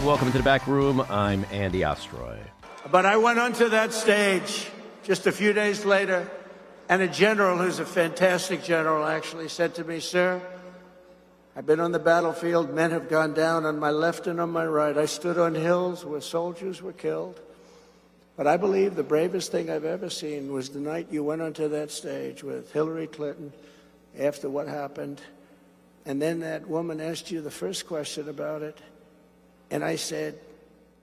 Welcome to the back room. I'm Andy Ostroy. But I went onto that stage just a few days later, and a general, who's a fantastic general, actually said to me, "Sir, I've been on the battlefield. Men have gone down on my left and on my right. I stood on hills where soldiers were killed. But I believe the bravest thing I've ever seen was the night you went onto that stage with Hillary Clinton after what happened. And then that woman asked you the first question about it. And I said,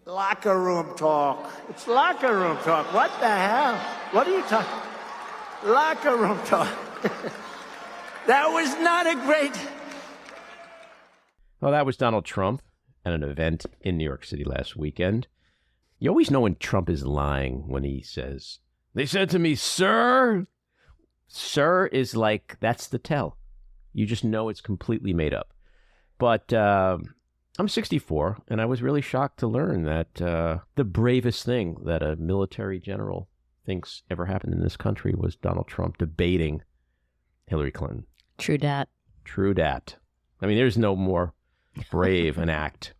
locker room talk. It's locker room talk. What the hell? What are you talking? Locker room talk." That was not a great... Well, that was Donald Trump at an event in New York City last weekend. You always know when Trump is lying when he says, "They said to me, sir." Sir is like, that's the tell. You just know it's completely made up. But I'm 64, and I was really shocked to learn that the bravest thing that a military general thinks ever happened in this country was Donald Trump debating Hillary Clinton. True dat. True dat. I mean, there's no more brave an act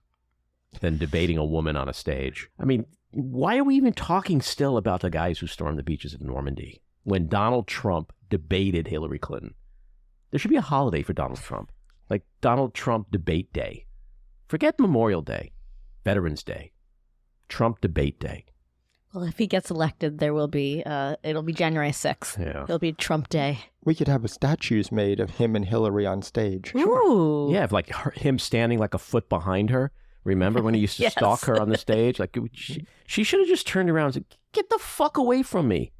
than debating a woman on a stage. I mean, why are we even talking still about the guys who stormed the beaches of Normandy when Donald Trump debated Hillary Clinton? There should be a holiday for Donald Trump, like Donald Trump Debate Day. Forget Memorial Day, Veterans Day, Trump Debate Day. Well, if he gets elected, there will be, it'll be January 6th. Yeah. It'll be Trump Day. We could have statues made of him and Hillary on stage. Ooh. Yeah, like him standing like a foot behind her. Remember when he used to Yes. stalk her on the stage? Like she should have just turned around and said, "Get the fuck away from me."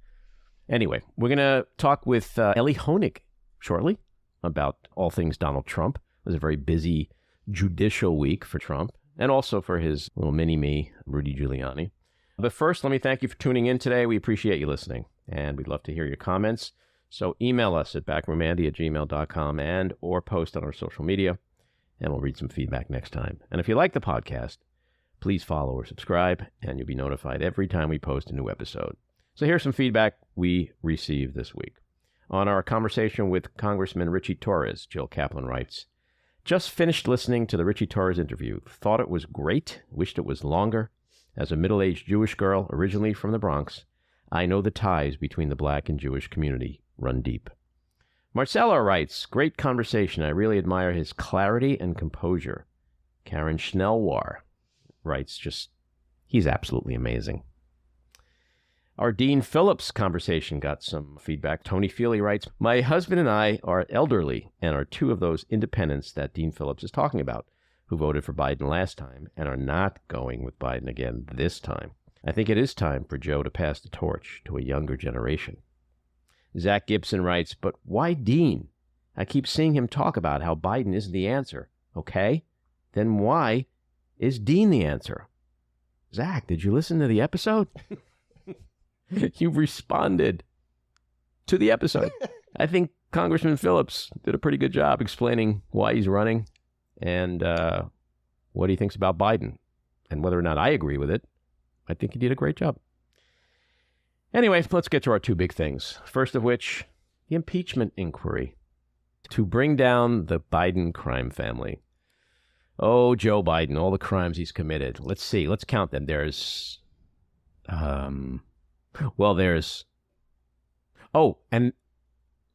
Anyway, we're going to talk with Elie Honig shortly about all things Donald Trump. It was a very busy judicial week for Trump and also for his little mini-me, Rudy Giuliani. But first, let me thank you for tuning in today. We appreciate you listening, and we'd love to hear your comments. So email us at backroomandy@gmail.com and or post on our social media, and we'll read some feedback next time. And if you like the podcast, please follow or subscribe, and you'll be notified every time we post a new episode. So here's some feedback we received this week. On our conversation with Congressman Richie Torres, Jill Kaplan writes, "Just finished listening to the Richie Torres interview. Thought it was great. Wished it was longer. As a middle-aged Jewish girl originally from the Bronx, I know the ties between the black and Jewish community run deep." Marcella writes, "Great conversation. I really admire his clarity and composure." Karen Schnellwar writes, he's absolutely amazing. Our Dean Phillips conversation got some feedback. Tony Feely writes, "My husband and I are elderly and are two of those independents that Dean Phillips is talking about, who voted for Biden last time and are not going with Biden again this time. I think it is time for Joe to pass the torch to a younger generation." Zach Gibson writes, "But why Dean? I keep seeing him talk about how Biden isn't the answer. Okay, then why is Dean the answer?" Zach, did you listen to the episode? You responded to the episode. I think Congressman Phillips did a pretty good job explaining why he's running and what he thinks about Biden. And whether or not I agree with it, I think he did a great job. Anyway, let's get to our two big things. First of which, the impeachment inquiry to bring down the Biden crime family. Oh, Joe Biden, all the crimes he's committed. Let's see. Let's count them. There's... But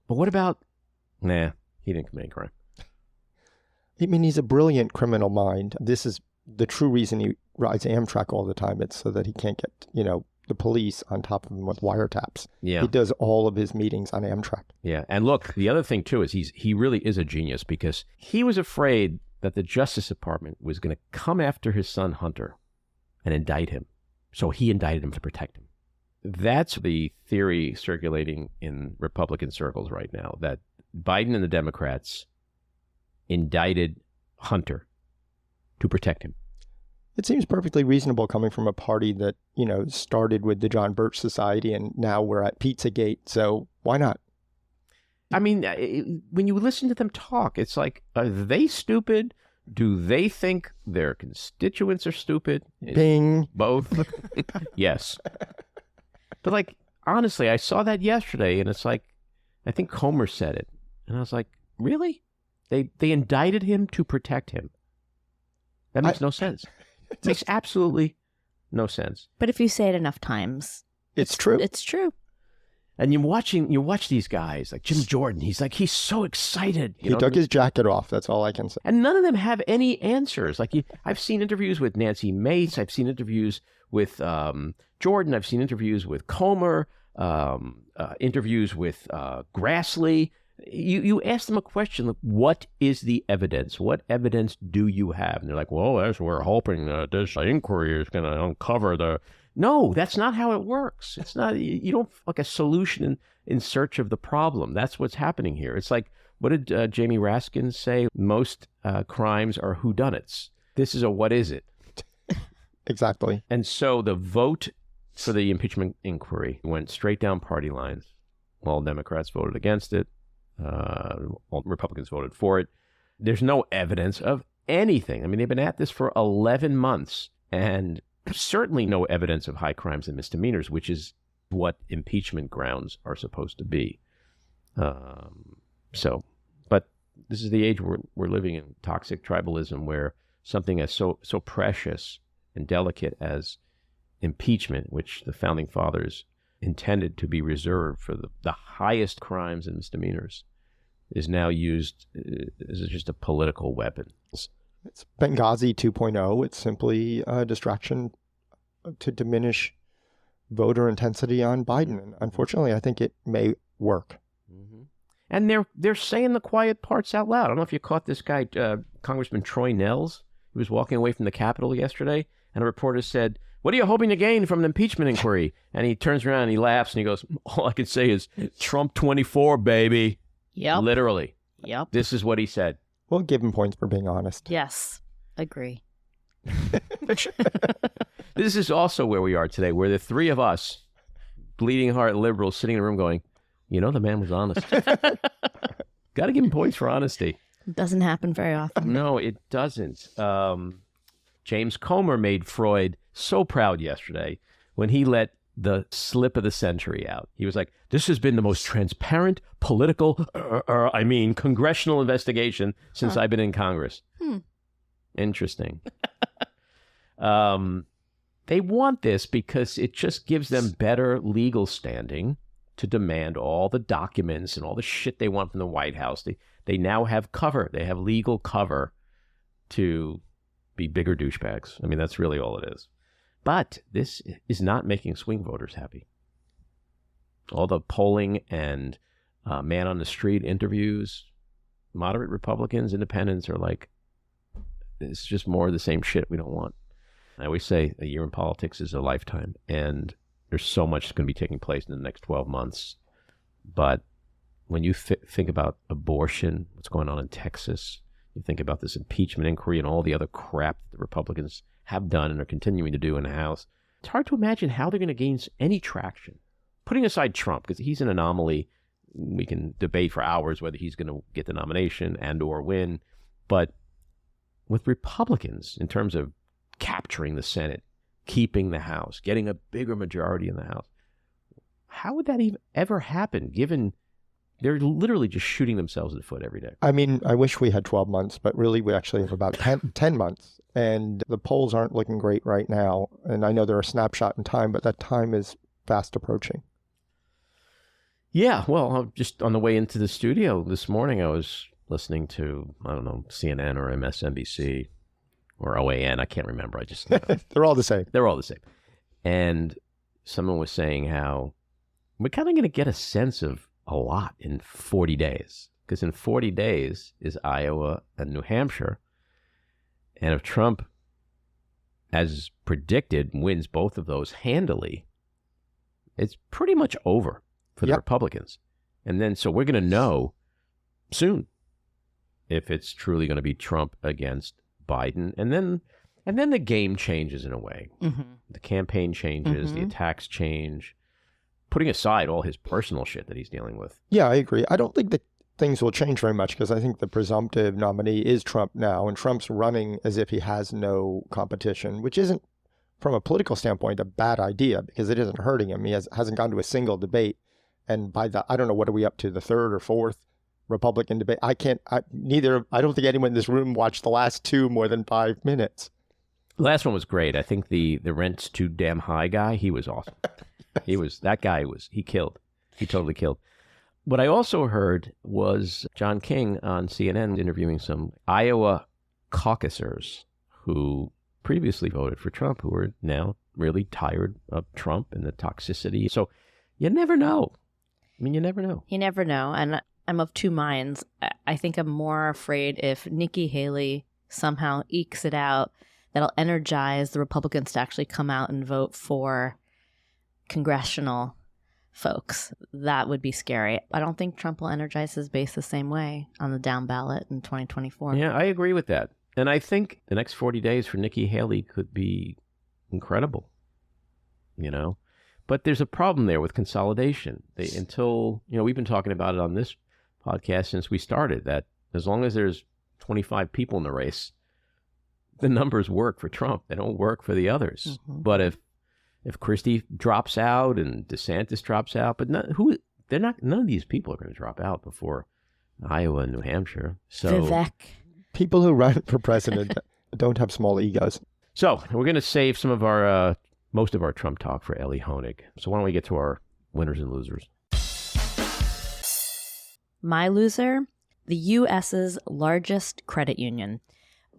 what about... Nah, he didn't commit any crime. I mean, he's a brilliant criminal mind. This is the true reason he rides Amtrak all the time. It's so that he can't get, the police on top of him with wiretaps. Yeah. He does all of his meetings on Amtrak. Yeah, and look, the other thing, too, is he really is a genius because he was afraid that the Justice Department was going to come after his son, Hunter, and indict him. So he indicted him to protect him. That's the theory circulating in Republican circles right now, that Biden and the Democrats indicted Hunter to protect him. It seems perfectly reasonable coming from a party that, started with the John Birch Society and now we're at Pizzagate. So why not? I mean, when you listen to them talk, it's like, are they stupid? Do they think their constituents are stupid? Bing. Both? Yes. But honestly, I saw that yesterday and it's like, I think Comer said it. And I was like, really? They indicted him to protect him. That makes no sense. It makes absolutely no sense. But if you say it enough times, It's true. It's true. And you watch these guys like Jim Jordan. He's so excited. He took his jacket off. That's all I can say. And none of them have any answers. Like I've seen interviews with Nancy Mace. I've seen interviews with Jordan. I've seen interviews with Comer. Interviews with Grassley. You ask them a question, like, what is the evidence? What evidence do you have? And they're like, well, we're hoping this inquiry is going to uncover the... No, that's not how it works. It's not, you don't like a solution in search of the problem. That's what's happening here. It's like, what did Jamie Raskin say? Most crimes are whodunits. This is a what is it? Exactly. And so the vote for the impeachment inquiry went straight down party lines. All Democrats voted against it. All Republicans voted for it. There's no evidence of anything. I mean, they've been at this for 11 months, and certainly no evidence of high crimes and misdemeanors, which is what impeachment grounds are supposed to be. But this is the age we're living in, toxic tribalism, where something as so precious and delicate as impeachment, which the founding fathers intended to be reserved for the highest crimes and misdemeanors, is now used as just a political weapon. It's Benghazi 2.0. It's simply a distraction to diminish voter intensity on Biden. And unfortunately, I think it may work. Mm-hmm. And they're saying the quiet parts out loud. I don't know if you caught this guy, Congressman Troy Nehls. He was walking away from the Capitol yesterday, and a reporter said, "What are you hoping to gain from an impeachment inquiry?" And he turns around and he laughs and he goes, "All I can say is Trump 24, baby." Yep. Literally. Yep. This is what he said. We'll give him points for being honest. Yes. Agree. This is also where we are today, where the three of us, bleeding heart liberals, sitting in a room going, the man was honest. Got to give him points for honesty. It doesn't happen very often. No, it doesn't. James Comer made Freud so proud yesterday when he let the slip of the century out. He was like, this has been the most transparent political, congressional investigation since I've been in Congress. Interesting. They want this because it just gives them better legal standing to demand all the documents and all the shit they want from the White House. They now have cover. They have legal cover to be bigger douchebags. I mean, that's really all it is. But this is not making swing voters happy. All the polling and man on the street interviews, moderate Republicans, independents are like, it's just more of the same shit we don't want. I always say a year in politics is a lifetime, and there's so much that's going to be taking place in the next 12 months. But when you think about abortion, what's going on in Texas, you think about this impeachment inquiry and all the other crap that the Republicans have done and are continuing to do in the House, it's hard to imagine how they're going to gain any traction. Putting aside Trump, because he's an anomaly, we can debate for hours whether he's going to get the nomination and or win. But with Republicans, in terms of capturing the Senate, keeping the House, getting a bigger majority in the House, how would that even ever happen, given they're literally just shooting themselves in the foot every day? I mean, I wish we had 12 months, but really we actually have about 10 months. And the polls aren't looking great right now. And I know they're a snapshot in time, but that time is fast approaching. Yeah, well, just on the way into the studio this morning, I was listening to, I don't know, CNN or MSNBC or OAN. I can't remember. I just... They're all the same. They're all the same. And someone was saying how we're kind of going to get a sense of a lot in 40 days. Because in 40 days is Iowa and New Hampshire. And if Trump, as predicted, wins both of those handily, it's pretty much over for the Republicans. And then, so we're going to know soon if it's truly going to be Trump against Biden. And then the game changes in a way. Mm-hmm. The campaign changes, the attacks change, putting aside all his personal shit that he's dealing with. Yeah, I agree. I don't think that things will change very much because I think the presumptive nominee is Trump now, and Trump's running as if he has no competition, which isn't, from a political standpoint, a bad idea because it isn't hurting him. He hasn't gone to a single debate. And by the, I don't know, what are we up to, the third or fourth Republican debate? I don't think anyone in this room watched the last two more than 5 minutes. The last one was great. I think the rent's too damn high guy, he was awesome. He killed. He totally killed. What I also heard was John King on CNN interviewing some Iowa caucusers who previously voted for Trump, who are now really tired of Trump and the toxicity. So you never know. I mean, you never know. You never know. And I'm of two minds. I think I'm more afraid if Nikki Haley somehow ekes it out, that'll energize the Republicans to actually come out and vote for congressional folks. That would be scary. I don't think Trump will energize his base the same way on the down ballot in 2024. Yeah, I agree with that. And I think the next 40 days for Nikki Haley could be incredible, you know? But there's a problem there with consolidation. We've been talking about it on this podcast since we started, that as long as there's 25 people in the race, the numbers work for Trump. They don't work for the others. Mm-hmm. But if Christie drops out and DeSantis drops out, but none of these people are going to drop out before Iowa and New Hampshire. So Vivek. People who run for president don't have small egos. So we're going to save some of our most of our Trump talk for Elie Honig. So why don't we get to our winners and losers? My loser, the U.S.'s largest credit union.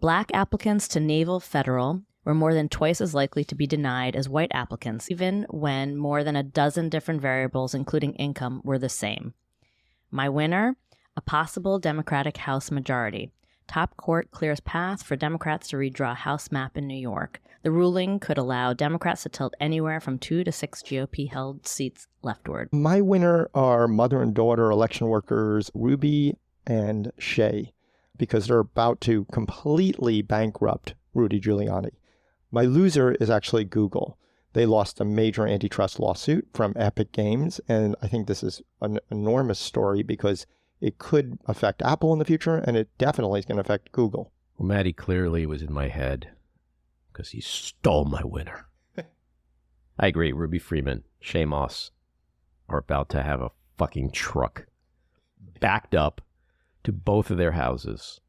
Black applicants to Naval Federal were more than twice as likely to be denied as white applicants, even when more than a dozen different variables, including income, were the same. My winner, a possible Democratic House majority. Top court clears path for Democrats to redraw House map in New York. The ruling could allow Democrats to tilt anywhere from 2 to 6 GOP-held seats leftward. My winner are mother and daughter election workers Ruby and Shay, because they're about to completely bankrupt Rudy Giuliani. My loser is actually Google. They lost a major antitrust lawsuit from Epic Games, and I think this is an enormous story because it could affect Apple in the future, and it definitely is going to affect Google. Well, Matty clearly was in my head because he stole my winner. I agree. Ruby Freeman, Shay Moss are about to have a fucking truck backed up to both of their houses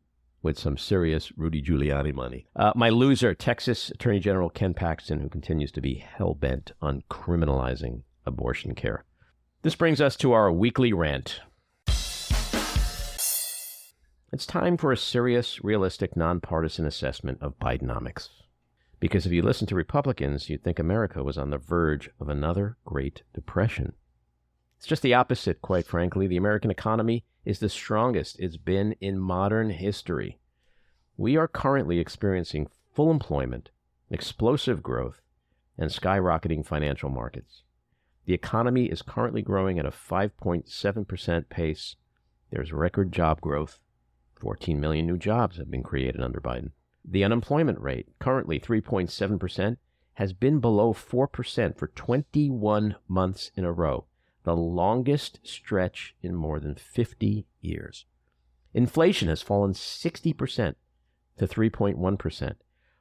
with some serious Rudy Giuliani money. My loser, Texas Attorney General Ken Paxton, who continues to be hell-bent on criminalizing abortion care. This brings us to our weekly rant. It's time for a serious, realistic, nonpartisan assessment of Bidenomics. Because if you listen to Republicans, you'd think America was on the verge of another Great Depression. It's just the opposite, quite frankly. The American economy is the strongest it's been in modern history. We are currently experiencing full employment, explosive growth, and skyrocketing financial markets. The economy is currently growing at a 5.7% pace. There's record job growth. 14 million new jobs have been created under Biden. The unemployment rate, currently 3.7%, has been below 4% for 21 months in a row, the longest stretch in more than 50 years. Inflation has fallen 60% to 3.1%.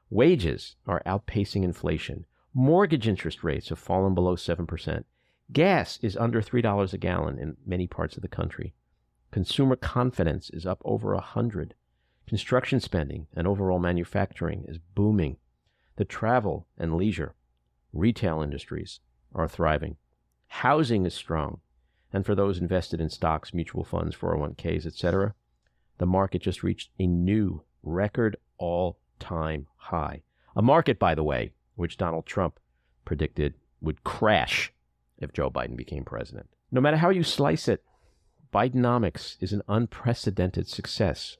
Wages are outpacing inflation. Mortgage interest rates have fallen below 7%. Gas is under $3 a gallon in many parts of the country. Consumer confidence is up over 100. Construction spending and overall manufacturing is booming. The travel and leisure, retail industries are thriving. Housing is strong. And for those invested in stocks, mutual funds, 401ks, etc., the market just reached a new record all-time high. A market, by the way, which Donald Trump predicted would crash if Joe Biden became president. No matter how you slice it, Bidenomics is an unprecedented success,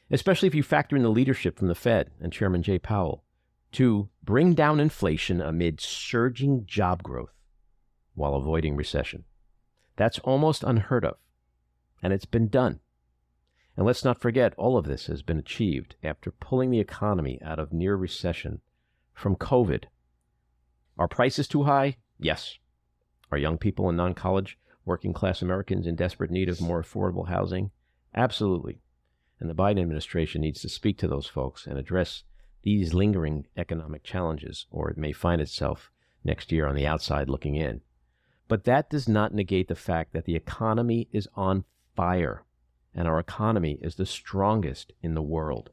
especially if you factor in the leadership from the Fed and Chairman Jay Powell to bring down inflation amid surging job growth while avoiding recession. That's almost unheard of, and it's been done. And let's not forget, all of this has been achieved after pulling the economy out of near recession from COVID. Are prices too high? Yes. Are young people and non-college working-class Americans in desperate need of more affordable housing? Absolutely. And the Biden administration needs to speak to those folks and address these lingering economic challenges, or it may find itself next year on the outside looking in. But that does not negate the fact that the economy is on fire, and our economy is the strongest in the world.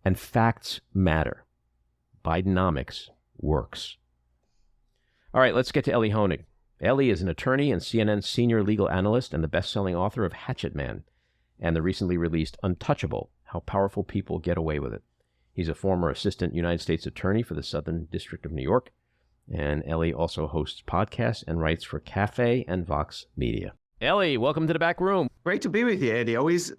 And facts matter. Bidenomics works. All right, let's get to Elie Honig. Elie is an attorney and CNN senior legal analyst and the best-selling author of Hatchet Man and the recently released Untouchable, How Powerful People Get Away With It. He's a former assistant United States attorney for the Southern District of New York, and Elie also hosts podcasts and writes for CAFE and Vox Media. Elie, welcome to the back room. Great to be with you, Andy. Always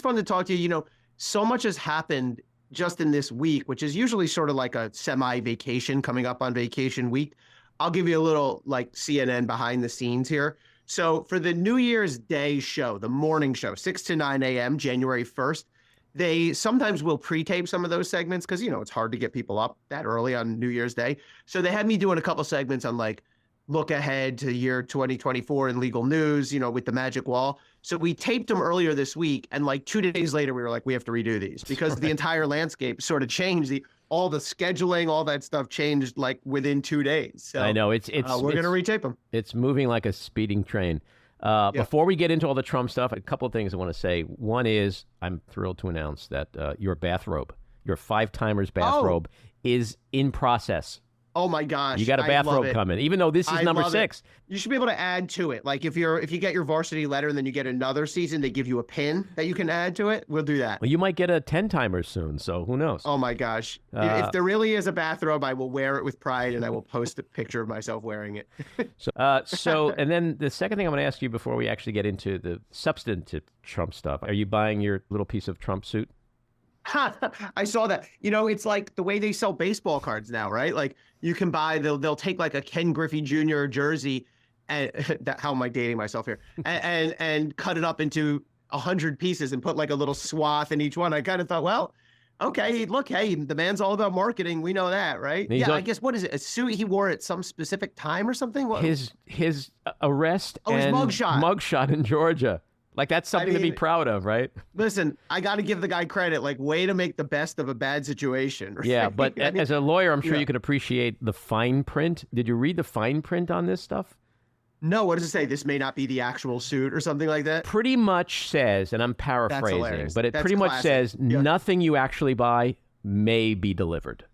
fun to talk to you. You know, so much has happened just in this week, which is usually sort of like a semi-vacation coming up on vacation week. I'll give you a little like CNN behind the scenes here. So for the New Year's Day show, the morning show, 6 to 9 a.m., January 1st, they sometimes will pre-tape some of those segments because, you know, it's hard to get people up that early on New Year's Day. So they had me doing a couple segments on like look ahead to year 2024 in legal news, you know, with the magic wall. So we taped them earlier this week. And like 2 days later, we were like, we have to redo these because the entire landscape sort of changed. All the scheduling, all that stuff changed like within 2 days. So I know we're going to retape them. It's moving like a speeding train. Before we get into all the Trump stuff, a couple of things I want to say. One is I'm thrilled to announce that your bathrobe, your 5-timers bathrobe, is in process. Oh my gosh! You got a bathrobe coming, even though this is number 6. You should be able to add to it. Like if you get your varsity letter and then you get another season, they give you a pin that you can add to it. We'll do that. Well, you might get a 10-timer soon, so who knows? Oh my gosh! If there really is a bathrobe, I will wear it with pride, and I will post a picture of myself wearing it. So, and then the second thing I'm going to ask you before we actually get into the substantive Trump stuff: are you buying your little piece of Trump suit? I saw that. You know, it's like the way they sell baseball cards now, right? Like you can buy, they'll take like a Ken Griffey Jr. jersey, and how am I dating myself here? And cut it up into 100 pieces and put like a little swath in each one. I kind of thought, well, okay, look, hey, the man's all about marketing. We know that, right? Yeah, I guess, what is it? A suit he wore at some specific time or something? What? His arrest his and mugshot in Georgia. Like, that's something to be proud of, right? Listen, I got to give the guy credit. Like, way to make the best of a bad situation. Right? Yeah, but as a lawyer, I'm sure you could appreciate the fine print. Did you read the fine print on this stuff? No, what does it say? This may not be the actual suit or something like that? Pretty much says, and I'm paraphrasing, but it That's pretty much classic. says nothing you actually buy may be delivered.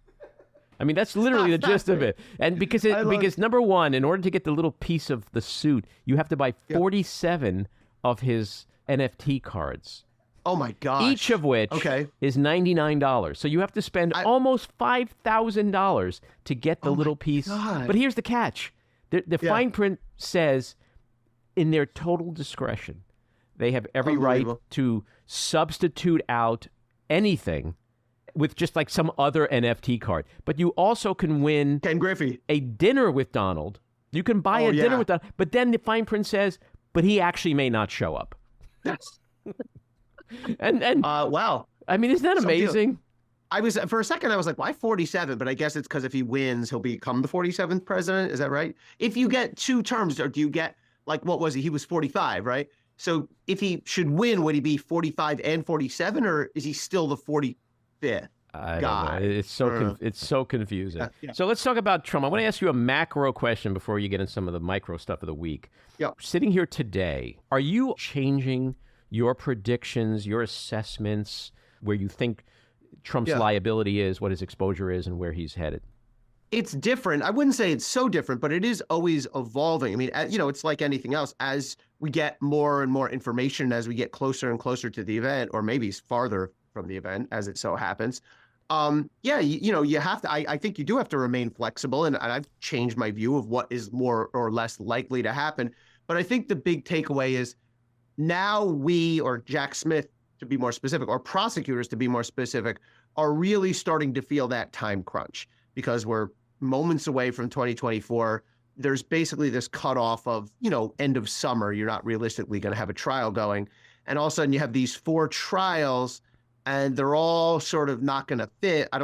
I mean, that's literally the gist of it. And because number one, in order to get the little piece of the suit, you have to buy 47 of his NFT cards. Oh my gosh. Each of which is $99. So you have to spend almost $5,000 to get the little piece. God. But here's the catch. The fine print says, in their total discretion, they have every right to substitute out anything with just like some other NFT card. But you also can win Ken Griffey a dinner with Donald. You can buy a dinner with Donald. But then the fine print says, but he actually may not show up. and wow. I mean, isn't that amazing? For a second, I was like, why 47? But I guess it's because if he wins, he'll become the 47th president. Is that right? If you get 2 terms, or do you get, like, what was he? He was 45, right? So if he should win, would he be 45 and 47, or is he still the 45th? I don't know. It's so confusing. So let's talk about Trump. I want to ask you a macro question before you get into some of the micro stuff of the week. Sitting here today, are you changing your predictions, your assessments, where you think Trump's liability is, what his exposure is, and where he's headed? It's different. I wouldn't say it's so different, but it is always evolving. I mean, you know, it's like anything else. As we get more and more information, as we get closer and closer to the event, or maybe farther from the event, as it so happens, you know, you have to, I think you do have to remain flexible, and I've changed my view of what is more or less likely to happen. But I think the big takeaway is now we, or Jack Smith to be more specific, or prosecutors to be more specific, are really starting to feel that time crunch because we're moments away from 2024. There's basically this cutoff of, you know, end of summer. You're not realistically going to have a trial going. And all of a sudden you have these 4 trials, and they're all sort of not going to fit. I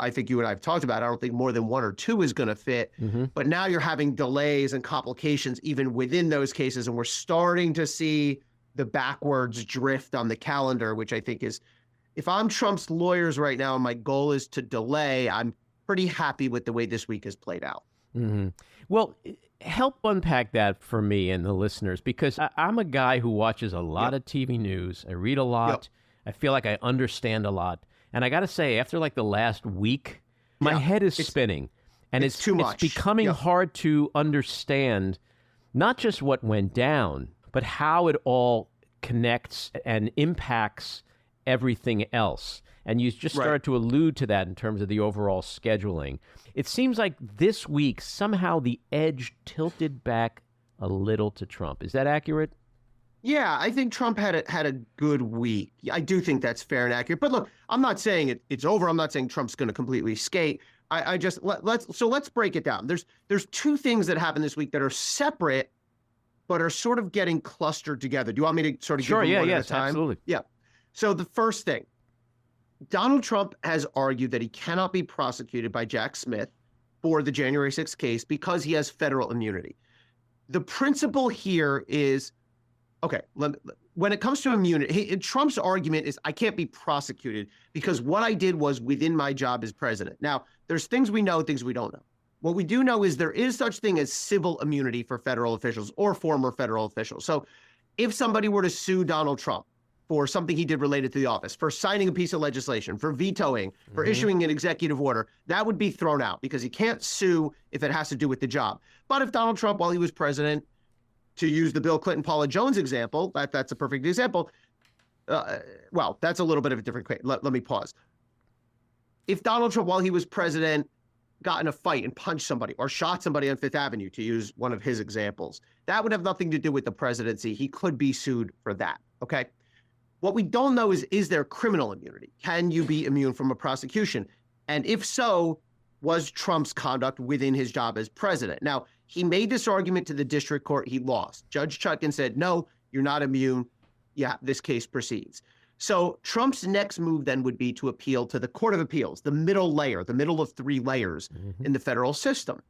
think you and I have talked about it. I don't think more than 1 or 2 is going to fit. But now you're having delays and complications even within those cases. And we're starting to see the backwards drift on the calendar, which I think is, if I'm Trump's lawyers right now and my goal is to delay, I'm pretty happy with the way this week has played out. Well, help unpack that for me and the listeners, because I'm a guy who watches a lot of TV news. I read a lot. I feel like I understand a lot. And I got to say, after like the last week, My Yeah. head is spinning, and it's too much. It's becoming Yep. hard to understand not just what went down, but how it all connects and impacts everything else. And you just Right. started to allude to that in terms of the overall scheduling. It seems like this week somehow the edge tilted back a little to Trump. Is that accurate? Yeah, I think Trump had a good week. I do think that's fair and accurate. But look, I'm not saying it's over. I'm not saying Trump's going to completely skate. I just let's break it down. There's two things that happened this week that are separate, but are sort of getting clustered together. Do you want me to sort of Sure. give them one Yes. at a time? Absolutely. Yeah. So the first thing, Donald Trump has argued that he cannot be prosecuted by Jack Smith for the January 6th case because he has federal immunity. The principle here is, okay, when it comes to immunity, Trump's argument is I can't be prosecuted because what I did was within my job as president. Now, there's things we know, things we don't know. What we do know is there is such thing as civil immunity for federal officials or former federal officials. So if somebody were to sue Donald Trump for something he did related to the office, for signing a piece of legislation, for vetoing, for issuing an executive order, that would be thrown out because he can't sue if it has to do with the job. But if Donald Trump, while he was president, to use the Bill Clinton, Paula Jones example, that's a perfect example. Well, that's a little bit of a different case. Let me pause. If Donald Trump, while he was president, got in a fight and punched somebody or shot somebody on Fifth Avenue, to use one of his examples, that would have nothing to do with the presidency. He could be sued for that, okay? What we don't know is there criminal immunity? Can you be immune from a prosecution? And if so, was Trump's conduct within his job as president? Now, he made this argument to the district court. He lost. Judge Chutkan said, no, you're not immune. Yeah, this case proceeds. So Trump's next move then would be to appeal to the Court of Appeals, the middle layer, the middle of three layers in the federal system.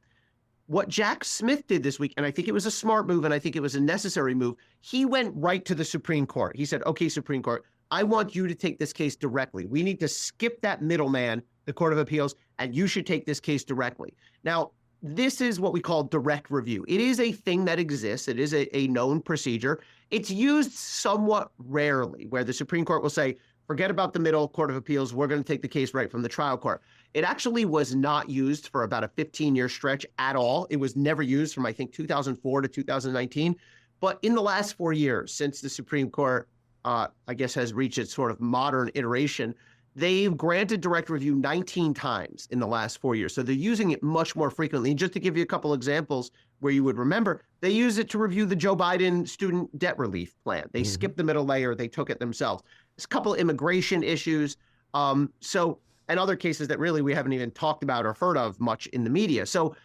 What Jack Smith did this week, and I think it was a smart move, and I think it was a necessary move, he went right to the Supreme Court. He said, okay, Supreme Court, I want you to take this case directly. We need to skip that middleman, the Court of Appeals, and you should take this case directly. Now, this is what we call direct review. It is a thing that exists. It is a known procedure. It's used somewhat rarely, where the Supreme Court will say, forget about the middle Court of Appeals. We're going to take the case right from the trial court. It actually was not used for about a 15-year stretch at all. It was never used from, I think, 2004 to 2019. But in the last 4 years, since the Supreme Court, I guess, has reached its sort of modern iteration, they've granted direct review 19 times in the last 4 years. So they're using it much more frequently. And just to give you a couple examples where you would remember, they use it to review the Joe Biden student debt relief plan. They skipped the middle layer. They took it themselves. There's a couple of immigration issues. And other cases that really we haven't even talked about or heard of much in the media. So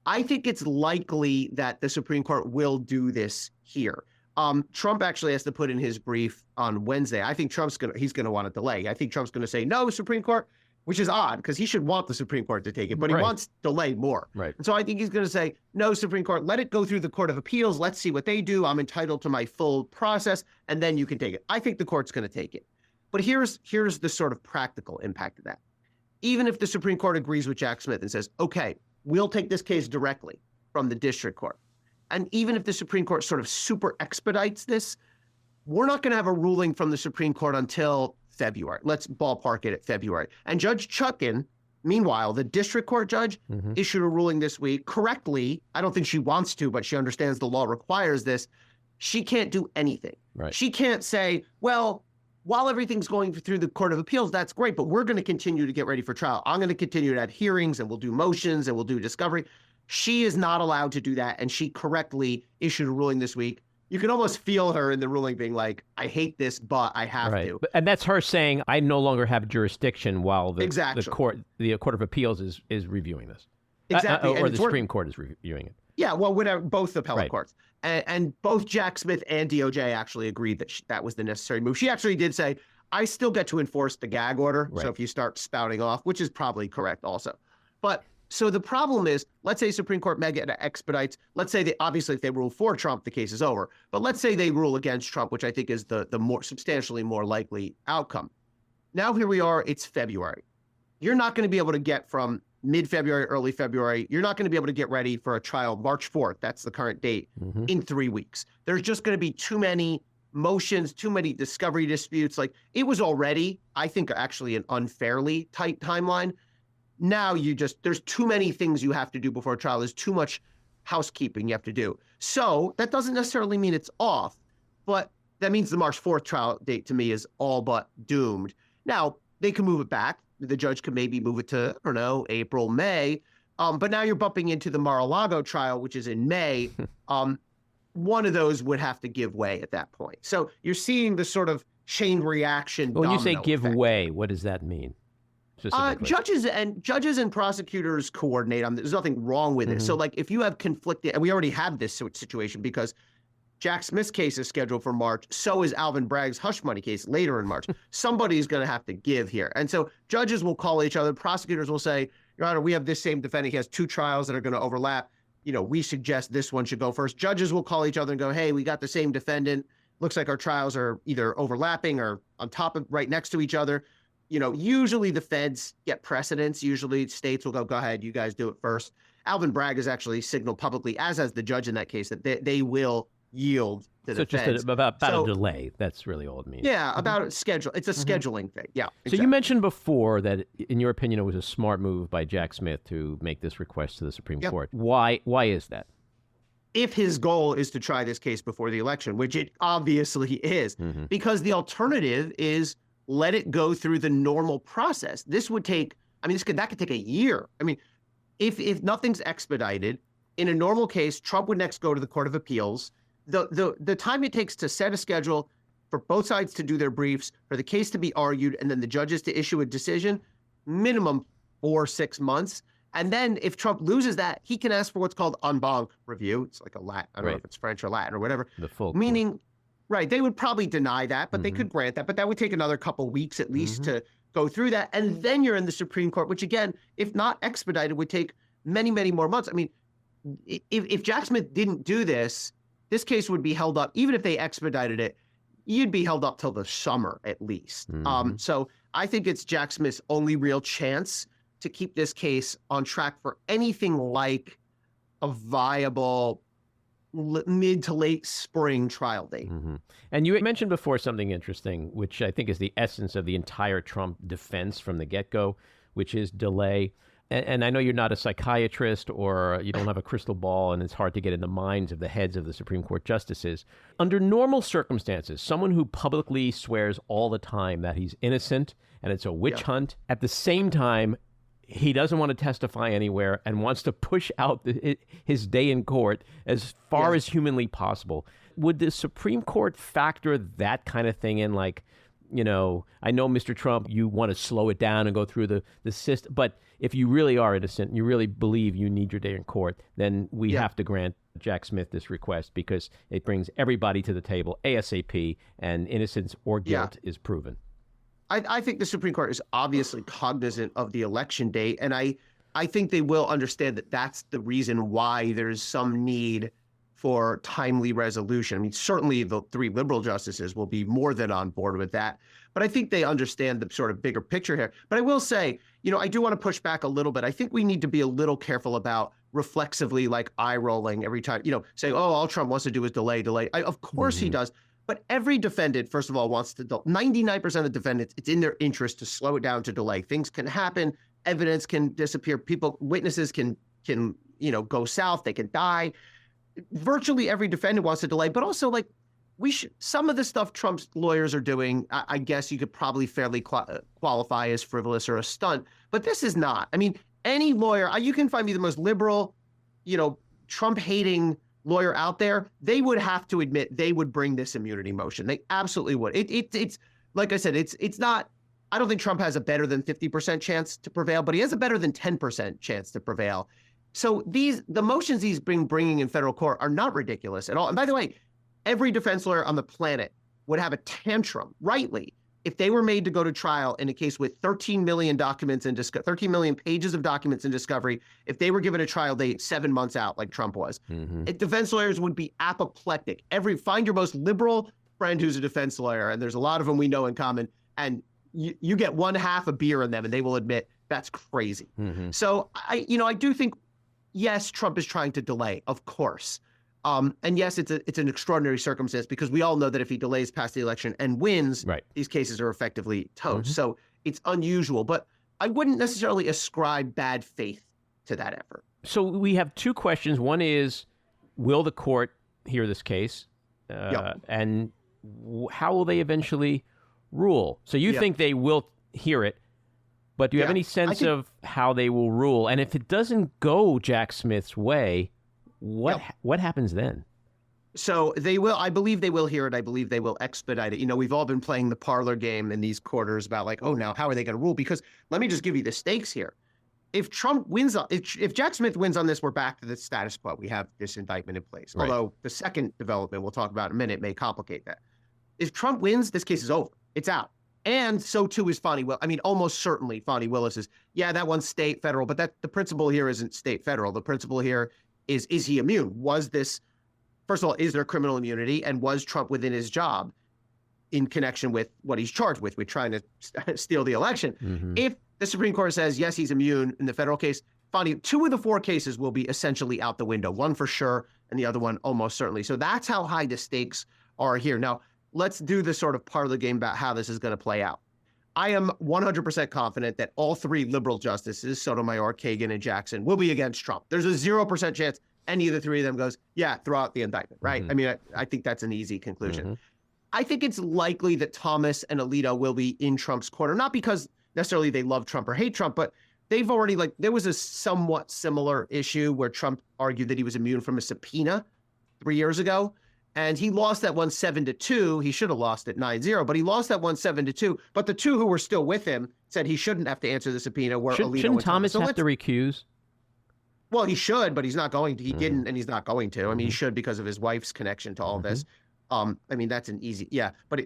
I think it's likely that the Supreme Court will do this here. Trump actually has to put in his brief on Wednesday. I think he's going to want to delay. I think Trump's going to say, no, Supreme Court, which is odd because he should want the Supreme Court to take it, but he wants delay more. Right. And so I think he's going to say, no, Supreme Court, let it go through the Court of Appeals. Let's see what they do. I'm entitled to my full process, and then you can take it. I think the court's going to take it. But here's the sort of practical impact of that. Even if the Supreme Court agrees with Jack Smith and says, okay, we'll take this case directly from the district court. And even if the Supreme Court sort of super expedites this, we're not going to have a ruling from the Supreme Court until February. Let's ballpark it at February. And Judge Chutkan, meanwhile, the district court judge, issued a ruling this week correctly. I don't think she wants to, but she understands the law requires this. She can't do anything. Right. She can't say, well, while everything's going through the Court of Appeals, that's great, but we're going to continue to get ready for trial. I'm going to continue to have hearings, and we'll do motions, and we'll do discovery. She is not allowed to do that, and she correctly issued a ruling this week. You can almost feel her in the ruling being like, I hate this, but I have to. And that's her saying, I no longer have jurisdiction while the Court of Appeals is reviewing this. Exactly. Or the Supreme Court is reviewing it. Yeah, well, both appellate courts. And both Jack Smith and DOJ actually agreed that that was the necessary move. She actually did say, I still get to enforce the gag order. Right. So if you start spouting off, which is probably correct also. But so the problem is, let's say Supreme Court mega expedites. Let's say obviously if they rule for Trump, the case is over. But let's say they rule against Trump, which I think is the more substantially more likely outcome. Now here we are, it's February. You're not going to be able to get from mid-February, early February, you're not going to be able to get ready for a trial March 4th, that's the current date, in 3 weeks. There's just going to be too many motions, too many discovery disputes. Like, it was already, I think, actually an unfairly tight timeline. now there's too many things you have to do before a trial. There's too much housekeeping you have to do. So that doesn't necessarily mean it's off, but that means the March 4th trial date to me is all but doomed. Now, they can move it back. The judge could maybe move it to, I don't know, April, May. But now you're bumping into the Mar-a-Lago trial, which is in May. One of those would have to give way at that point. So you're seeing the sort of chain reaction. When you say give effect. way, what does that mean? Judges and prosecutors coordinate on. There's nothing wrong with it. So like if you have conflicted, and we already have this situation because Jack Smith's case is scheduled for March. So is Alvin Bragg's hush money case later in March. Somebody's going to have to give here. And so judges will call each other. Prosecutors will say, Your Honor, we have this same defendant. He has 2 trials that are going to overlap. We suggest this one should go first. Judges will call each other and go, hey, we got the same defendant. Looks like our trials are either overlapping or on top of right next to each other. Usually the feds get precedence. Usually states will go ahead, you guys do it first. Alvin Bragg has actually signaled publicly, as has the judge in that case, that they will yield to the feds. So just about a delay. That's really all it means. Yeah, about a schedule. It's a scheduling thing. Yeah. So you mentioned before that, in your opinion, it was a smart move by Jack Smith to make this request to the Supreme Court. Why is that? If his goal is to try this case before the election, which it obviously is, because the alternative is let it go through the normal process. This would take, that could take a year. If nothing's expedited, in a normal case, Trump would next go to the Court of Appeals. The time it takes to set a schedule for both sides to do their briefs, for the case to be argued, and then the judges to issue a decision, minimum 4 or 6 months. And then if Trump loses that, he can ask for what's called en banc review. It's like a Latin, I don't know if it's French or Latin or whatever. The full meaning, right, they would probably deny that, but they could grant that. But that would take another couple weeks at least to go through that. And then you're in the Supreme Court, which again, if not expedited, would take many, many more months. If Jack Smith didn't do this, this case would be held up. Even if they expedited it, you'd be held up till the summer at least. So I think it's Jack Smith's only real chance to keep this case on track for anything like a viable mid to late spring trial date. And you mentioned before something interesting, which I think is the essence of the entire Trump defense from the get-go, which is delay. And I know you're not a psychiatrist or you don't have a crystal ball, and it's hard to get in the minds of the heads of the Supreme Court justices. Under normal circumstances, someone who publicly swears all the time that he's innocent and it's a witch hunt, at the same time, he doesn't want to testify anywhere and wants to push out his day in court as far as humanly possible. Would the Supreme Court factor that kind of thing in? Like, I know, Mr. Trump, you want to slow it down and go through the system. But if you really are innocent, you really believe you need your day in court, then we have to grant Jack Smith this request because it brings everybody to the table ASAP, and innocence or guilt is proven. I think the Supreme Court is obviously cognizant of the election date, and I think they will understand that that's the reason why there's some need for timely resolution. Certainly the 3 liberal justices will be more than on board with that, but I think they understand the sort of bigger picture here. But I will say, I do want to push back a little bit. I think we need to be a little careful about reflexively like eye rolling every time, saying, oh, all Trump wants to do is delay. Of course he does. But every defendant, first of all, wants to 99% of defendants, it's in their interest to slow it down, to delay. Things can happen. Evidence can disappear. Witnesses can go south. They can die. Virtually every defendant wants to delay, but also some of the stuff Trump's lawyers are doing, I guess you could probably fairly qualify as frivolous or a stunt, but this is not. Any lawyer, you can find me the most liberal, Trump hating lawyer out there, they would have to admit they would bring this immunity motion. They absolutely would. It's like I said, it's not, I don't think Trump has a better than 50% chance to prevail, but he has a better than 10% chance to prevail. So the motions he's bringing in federal court are not ridiculous at all. And by the way, every defense lawyer on the planet would have a tantrum, rightly, if they were made to go to trial in a case with 13 million documents and 13 million pages of documents in discovery, if they were given a trial date 7 months out like Trump was. Defense lawyers would be apoplectic. Find your most liberal friend who's a defense lawyer, and there's a lot of them we know in common, and you get 1/2 a beer in them, and they will admit that's crazy. So I do think, yes, Trump is trying to delay, of course. And yes, it's an extraordinary circumstance because we all know that if he delays past the election and wins, these cases are effectively toast. So it's unusual. But I wouldn't necessarily ascribe bad faith to that effort. So we have two questions. One is, will the court hear this case? And how will they eventually rule? So you think they will hear it, but do you have any sense of how they will rule? And if it doesn't go Jack Smith's way, what happens then? So they will, I believe they will hear it. I believe they will expedite it. You know, we've all been playing the parlor game in these quarters about like, oh, now how are they going to rule? Because let me just give you the stakes here. If Trump wins, if Jack Smith wins on this, we're back to the status quo. We have this indictment in place. Right. Although the second development we'll talk about in a minute may complicate that. If Trump wins, this case is over. It's out. And so too is Fani Willis. I mean, almost certainly Fani Willis is, that one's state, federal, but the principle here isn't state, federal. The principle here is he immune? Was this, first of all, is there criminal immunity? And was Trump within his job in connection with what he's charged with trying to steal the election? Mm-hmm. If the Supreme Court says, yes, he's immune in the federal case, Fani, 2 of the 4 cases will be essentially out the window. One for sure, and the other one almost certainly. So that's how high the stakes are here. Now, let's do the sort of part of the game about how this is going to play out. I am 100% confident that all 3 liberal justices, Sotomayor, Kagan, and Jackson, will be against Trump. There's a 0% chance any of the 3 of them goes, throw out the indictment, right? Mm-hmm. I mean, I think that's an easy conclusion. Mm-hmm. I think it's likely that Thomas and Alito will be in Trump's corner, not because necessarily they love Trump or hate Trump, but they've already, there was a somewhat similar issue where Trump argued that he was immune from a subpoena 3 years ago. And he lost that one 7-2. He should have lost it 9-0, but he lost that one 7-2. But the 2 who were still with him said he shouldn't have to answer the subpoena. Where Alito shouldn't Thomas have to recuse? Well, he should, but he's not going to. He didn't, and he's not going to. I mean, he should because of his wife's connection to all this. I mean, that's an easy, but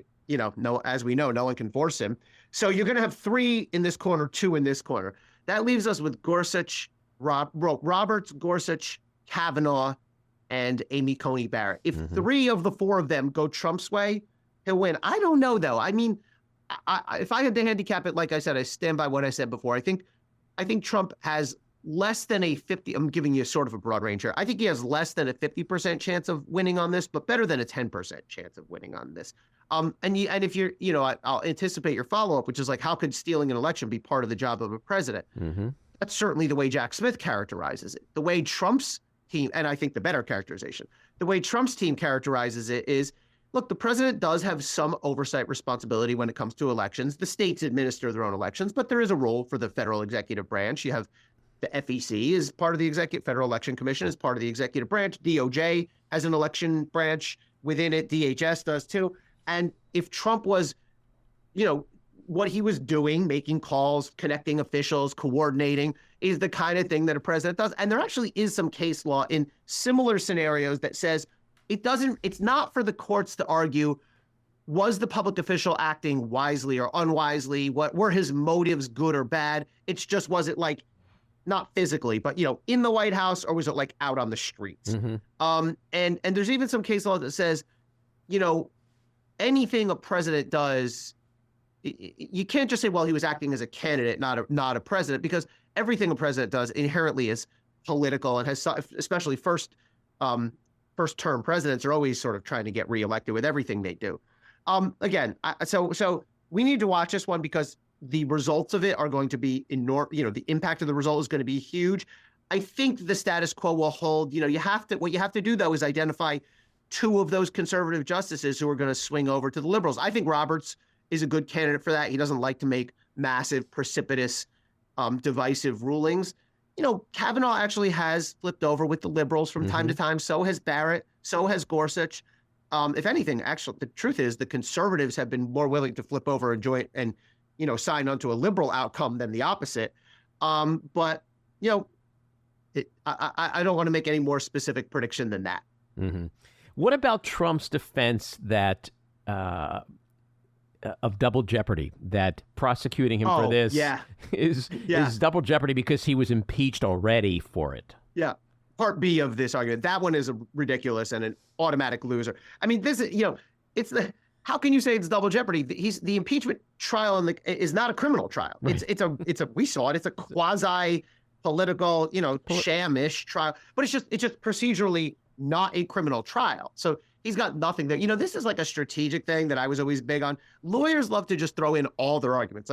as we know, no one can force him. So you're going to have 3 in this corner, 2 in this corner. That leaves us with Gorsuch, Roberts, Gorsuch, Kavanaugh, and Amy Coney Barrett. If 3 of the 4 of them go Trump's way, he'll win. I don't know, though. I mean, if I had to handicap it, like I said, I stand by what I said before. I think Trump has less than a 50, I'm giving you sort of a broad range here. I think he has less than a 50% chance of winning on this, but better than a 10% chance of winning on this. And if you're, I'll anticipate your follow-up, which is like, how could stealing an election be part of the job of a president? Mm-hmm. That's certainly the way Jack Smith characterizes it. The way Trump's team, and I think the better characterization, the way Trump's team characterizes it is, look, the president does have some oversight responsibility when it comes to elections. The states administer their own elections, but there is a role for the federal executive branch. You have the FEC is part of the Federal Election Commission is part of the executive branch. DOJ has an election branch within it. DHS does too. And if Trump was, what he was doing, making calls, connecting officials, coordinating, is the kind of thing that a president does. And there actually is some case law in similar scenarios that says it's not for the courts to argue, was the public official acting wisely or unwisely? What were his motives, good or bad? It's just, was it not physically, but in the White House, or was it out on the streets? Mm-hmm. And there's even some case law that says, anything a president does, you can't just say, well, he was acting as a candidate, not a president, because everything a president does inherently is political and has, especially first-term presidents are always sort of trying to get reelected with everything they do. So we need to watch this one because the results of it are going to be enormous. The impact of the result is going to be huge. I think the status quo will hold. What you have to do, though, is identify 2 of those conservative justices who are going to swing over to the liberals. I think Roberts is a good candidate for that. He doesn't like to make massive, precipitous, divisive rulings. Kavanaugh actually has flipped over with the liberals from time to time. So has Barrett. So has Gorsuch. If anything, actually, the truth is the conservatives have been more willing to flip over and join and sign on to a liberal outcome than the opposite. But I don't want to make any more specific prediction than that. Mm-hmm. What about Trump's defense that of double jeopardy, that prosecuting him for this is double jeopardy because he was impeached already for it? Yeah. Part B of this argument, that one is ridiculous and an automatic loser. I mean, this is, how can you say it's double jeopardy? The impeachment trial is not a criminal trial. Right. We saw it. It's a quasi political, shamish trial, but it's just procedurally not a criminal trial. So he's got nothing there. This is like a strategic thing that I was always big on. Lawyers love to just throw in all their arguments.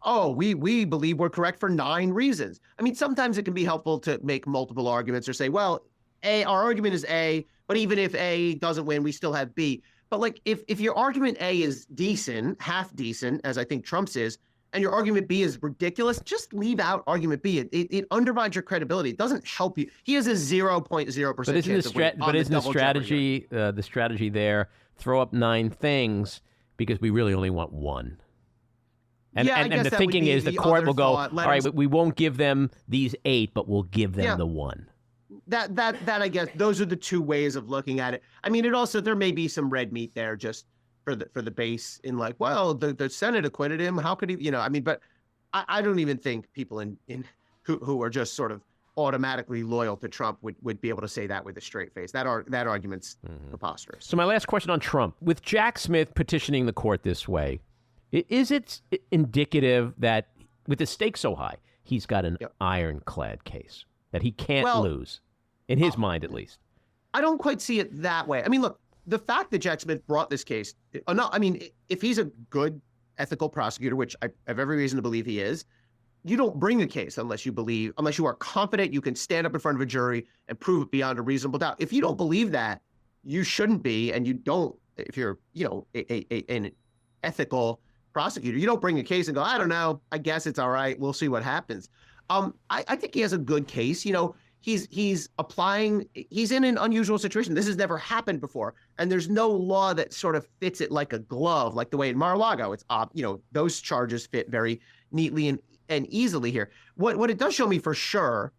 oh, we believe we're correct for 9 reasons. I mean, sometimes it can be helpful to make multiple arguments or say, well, our argument is A, but even if A doesn't win, we still have B. But like, if your argument A is decent, half decent, as I think Trump's is, and your argument B is ridiculous, just leave out argument B. It undermines your credibility. It doesn't help you. He has a 0.0% chance of winning. But isn't the strategy there, throw up 9 things because we really only want one? And the thinking is the court will go, all right, but we won't give them these 8, but we'll give them the one. That I guess those are the 2 ways of looking at it. I mean, there may be some red meat there just for the base in like, well, the Senate acquitted him. How could he, I mean, but I don't even think people in who are just sort of automatically loyal to Trump would be able to say that with a straight face. That argument's preposterous. So my last question on Trump, with Jack Smith petitioning the court this way, is it indicative that with the stakes so high, he's got an ironclad case that he can't lose, in his mind at least? I don't quite see it that way. I mean, look, the fact that Jack Smith brought this case, if he's a good ethical prosecutor, which I have every reason to believe he is, you don't bring a case unless you are confident you can stand up in front of a jury and prove it beyond a reasonable doubt. If you don't believe that, you shouldn't be, and you don't, if you're, an ethical prosecutor, you don't bring a case and go, I don't know, I guess it's all right, we'll see what happens. I think he has a good case. He's in an unusual situation. This has never happened before, and there's no law that sort of fits it like a glove, like the way in Mar-a-Lago. It's those charges fit very neatly and easily here. What it does show me for sure,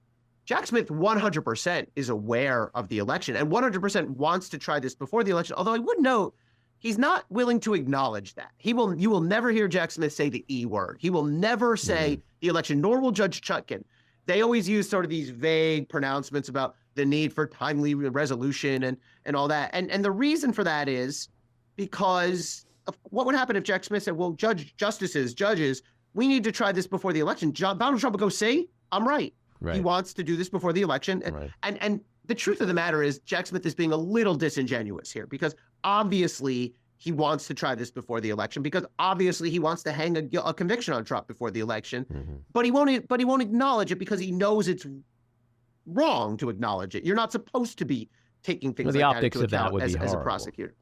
Jack Smith 100% is aware of the election and 100% wants to try this before the election. Although I would note, he's not willing to acknowledge that. You will never hear Jack Smith say the E word. He will never say the election, nor will Judge Chutkan. They always use sort of these vague pronouncements about the need for timely resolution and all that. And the reason for that is because of what would happen if Jack Smith said, well, judges, we need to try this before the election. Donald Trump would go, see, I'm right. He wants to do this before the election. And the truth of the matter is Jack Smith is being a little disingenuous here because obviously he wants to try this before the election because obviously he wants to hang a conviction on Trump before the election, but he won't acknowledge it because he knows it's wrong to acknowledge it. You're not supposed to be taking things like that into account as a prosecutor.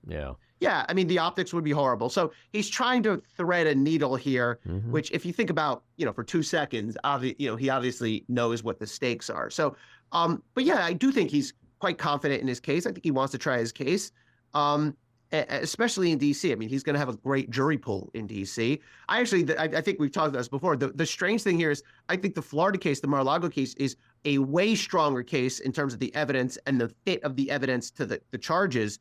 Yeah. I mean, the optics would be horrible. So he's trying to thread a needle here, which if you think about, for 2 seconds, he obviously knows what the stakes are. So, but yeah, I do think he's quite confident in his case. I think he wants to try his case. Especially in D.C. I mean, he's going to have a great jury pool in D.C. I think we've talked about this before. The strange thing here is I think the Florida case, the Mar-a-Lago case, is a way stronger case in terms of the evidence and the fit of the evidence to the charges.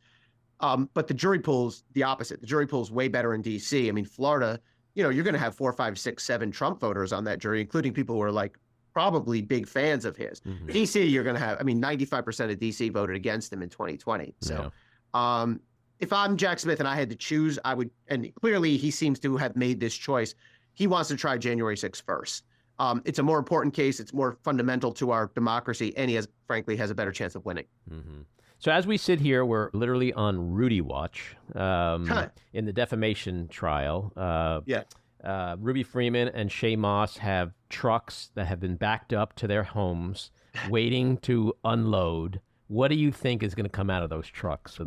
But the jury pool's the opposite. The jury pool's way better in D.C. I mean, Florida, you're going to have 4, 5, 6, 7 Trump voters on that jury, including people who are like probably big fans of his. D.C., you're going to have, 95% of D.C. voted against him in 2020. So. If I'm Jack Smith and I had to choose, I would, and clearly he seems to have made this choice. He wants to try January 6th first. It's a more important case. It's more fundamental to our democracy, and he frankly has a better chance of winning. So as we sit here, we're literally on Rudy watch in the defamation trial. Ruby Freeman and Shay Moss have trucks that have been backed up to their homes waiting to unload. What do you think is going to come out of those trucks?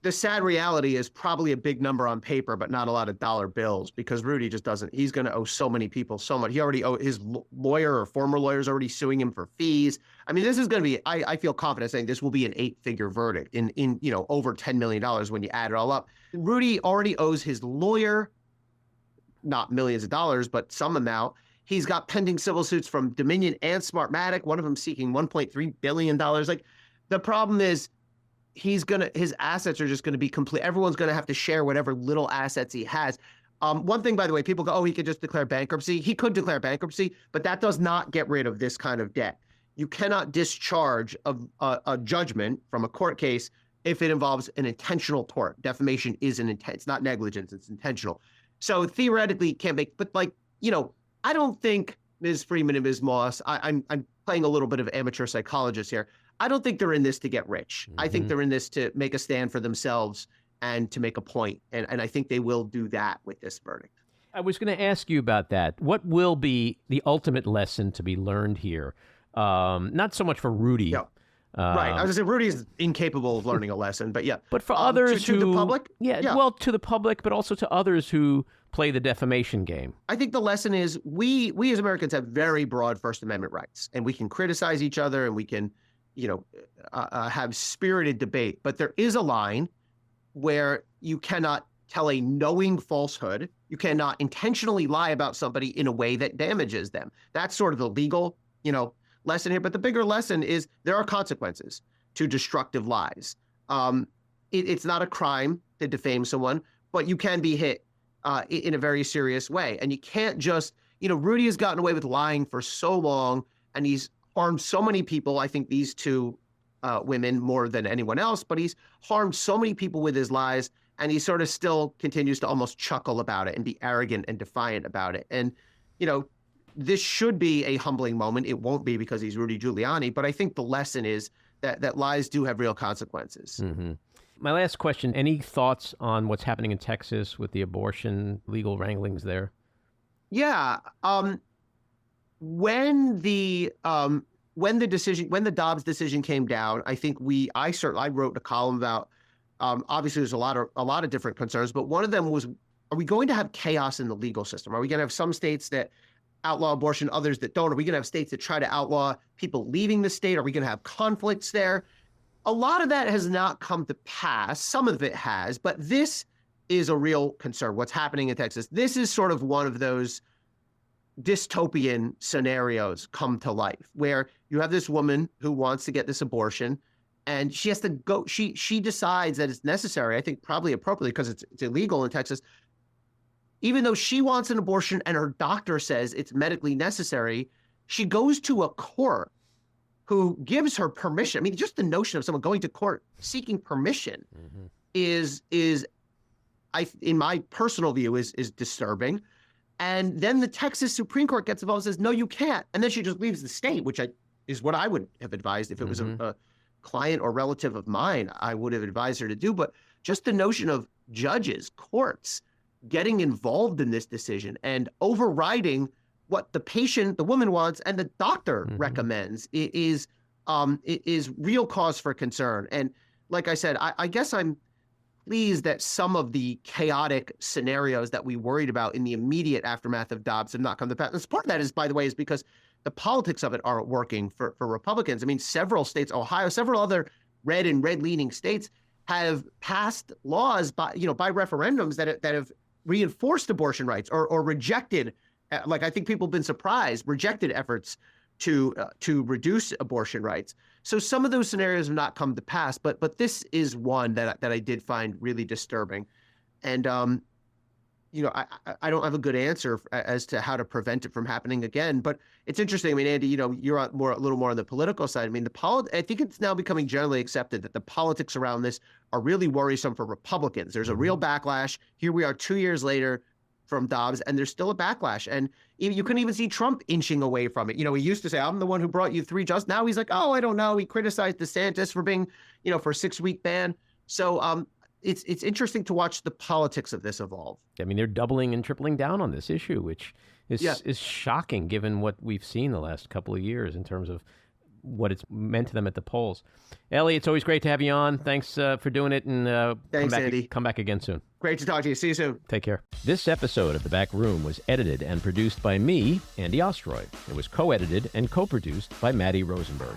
The sad reality is probably a big number on paper, but not a lot of dollar bills because Rudy just doesn't. He's going to owe so many people so much. He already his lawyer or former lawyer is already suing him for fees. I mean, this is going to be. I feel confident saying this will be an 8-figure verdict in over $10 million when you add it all up. Rudy already owes his lawyer not millions of dollars, but some amount. He's got pending civil suits from Dominion and Smartmatic. One of them seeking $1.3 billion. Like the problem is. His assets are just going to be complete. Everyone's going to have to share whatever little assets he has. One thing, by the way, people go, oh, he could just declare bankruptcy. He could declare bankruptcy, but that does not get rid of this kind of debt. You cannot discharge a judgment from a court case if it involves an intentional tort. Defamation is it's not negligence, it's intentional. So theoretically, it can't make, but I don't think Ms. Freeman and Ms. Moss, I'm playing a little bit of amateur psychologist here. I don't think they're in this to get rich. I think they're in this to make a stand for themselves and to make a point. And I think they will do that with this verdict. I was going to ask you about that. What will be the ultimate lesson to be learned here? Not so much for Rudy. Yeah. Right. I was going to say Rudy is incapable of learning a lesson, but yeah. But for others to the public? Yeah, well, to the public, but also to others who play the defamation game. I think the lesson is we as Americans have very broad First Amendment rights, and we can criticize each other and we can, have spirited debate. But there is a line where you cannot tell a knowing falsehood. You cannot intentionally lie about somebody in a way that damages them. That's sort of the legal, lesson here. But the bigger lesson is there are consequences to destructive lies. It's not a crime to defame someone, but you can be hit in a very serious way. And you can't just, Rudy has gotten away with lying for so long, and he's harmed so many people. I think these two women more than anyone else, but he's harmed so many people with his lies, and he sort of still continues to almost chuckle about it and be arrogant and defiant about it. And, this should be a humbling moment. It won't be because he's Rudy Giuliani, but I think the lesson is that lies do have real consequences. Mm-hmm. My last question, any thoughts on what's happening in Texas with the abortion legal wranglings there? Yeah. When the Dobbs decision came down, I think I wrote a column about, obviously there's a lot of different concerns, but one of them was, are we going to have chaos in the legal system? Are we going to have some states that outlaw abortion, others that don't? Are we going to have states that try to outlaw people leaving the state? Are we going to have conflicts there? A lot of that has not come to pass. Some of it has, but this is a real concern, what's happening in Texas. This is sort of one of those dystopian scenarios come to life, where you have this woman who wants to get this abortion, and she has to go, she decides that it's necessary, I think probably appropriately because it's illegal in Texas. Even though she wants an abortion and her doctor says it's medically necessary, she goes to a court who gives her permission. I mean, just the notion of someone going to court seeking permission is in my personal view, is disturbing. And then the Texas Supreme Court gets involved and says, no, you can't. And then she just leaves the state, which is what I would have advised if it was a client or relative of mine. I would have advised her to do. But just the notion of judges, courts, getting involved in this decision and overriding what the patient, the woman wants, and the doctor recommends is real cause for concern. And like I said, I guess I'm pleased that some of the chaotic scenarios that we worried about in the immediate aftermath of Dobbs have not come to pass. And part of that is, by the way, is because the politics of it aren't working for Republicans. I mean, several states, Ohio, several other red and red-leaning states have passed laws by referendums that have reinforced abortion rights or rejected, like I think people have been surprised, rejected efforts to reduce abortion rights. So some of those scenarios have not come to pass, but this is one that I did find really disturbing. And, I don't have a good answer as to how to prevent it from happening again, but it's interesting. I mean, Andy, you're a little more on the political side. I mean, I think it's now becoming generally accepted that the politics around this are really worrisome for Republicans. There's a real backlash. Here we are 2 years later from Dobbs, and there's still a backlash. And you couldn't even see Trump inching away from it. He used to say, I'm the one who brought you 3 justices. Now he's like, oh, I don't know. He criticized DeSantis for being, for a 6-week ban. So it's interesting to watch the politics of this evolve. I mean, they're doubling and tripling down on this issue, which is shocking given what we've seen the last couple of years in terms of what it's meant to them at the polls. Elie, it's always great to have you on. Thanks for doing it, and thanks, Andy. Come back again soon. Great to talk to you. See you soon. Take care. This episode of The Back Room was edited and produced by me, Andy Ostroy. It was co-edited and co-produced by Matty Rosenberg,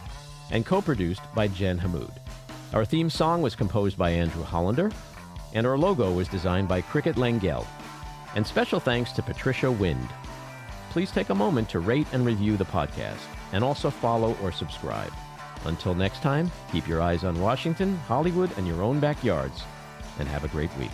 and co-produced by Jen Hammoud. Our theme song was composed by Andrew Hollander, and our logo was designed by Cricket Lengyel. And special thanks to Patricia Wind. Please take a moment to rate and review the podcast, and also follow or subscribe. Until next time, keep your eyes on Washington, Hollywood, and your own backyards, and have a great week.